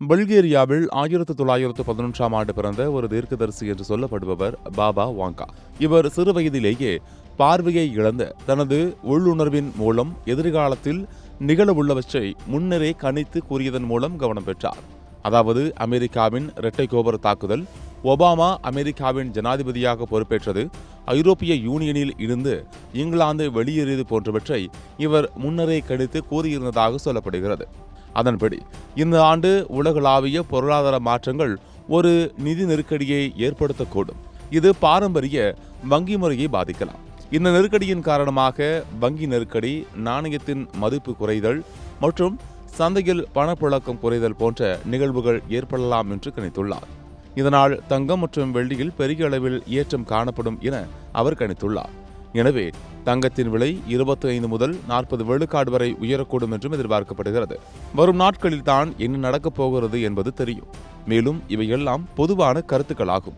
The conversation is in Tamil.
பல்கேரியாவில் 1911ஆம் ஆண்டு பிறந்த ஒரு தீர்க்கதரிசி என்று சொல்லப்படுபவர் பாபா வாங்கா. இவர் சிறு வயதிலேயே பார்வையை இழந்த தனது உள்ளுணர்வின் மூலம் எதிர்காலத்தில் நிகழவுள்ளவற்றை முன்னரே கணித்து கூறியதன் மூலம் கவனம் பெற்றார். அதாவது அமெரிக்காவின் இரட்டை கோபுர தாக்குதல், ஒபாமா அமெரிக்காவின் ஜனாதிபதியாக பொறுப்பேற்றது, ஐரோப்பிய யூனியனில் இருந்து இங்கிலாந்து வெளியேறியது போன்றவற்றை இவர் முன்னரே கணித்து கூறியிருந்ததாக சொல்லப்படுகிறது. அதன்படி இந்த ஆண்டு உலகளாவிய பொருளாதார மாற்றங்கள் ஒரு நிதி நெருக்கடியை ஏற்படுத்தக்கூடும். இது பாரம்பரிய வங்கி முறையை பாதிக்கலாம். இந்த நெருக்கடியின் காரணமாக வங்கி நெருக்கடி, நாணயத்தின் மதிப்பு குறைதல் மற்றும் சந்தையில் பணப்புழக்கம் குறைதல் போன்ற நிகழ்வுகள் ஏற்படலாம் என்று கணித்துள்ளார். இதனால் தங்கம் மற்றும் வெள்ளியில் பெரிய அளவில் ஏற்றம் காணப்படும் என அவர் கணித்துள்ளார். எனவே தங்கத்தின் விலை 25 முதல் 40 விழுக்காடு வரை உயரக்கூடும் என்றும் எதிர்பார்க்கப்படுகிறது. வரும் நாட்களில் தான் என்ன நடக்கப் போகிறது என்பது தெரியும். மேலும் இவையெல்லாம் பொதுவான கருத்துக்களாகும்.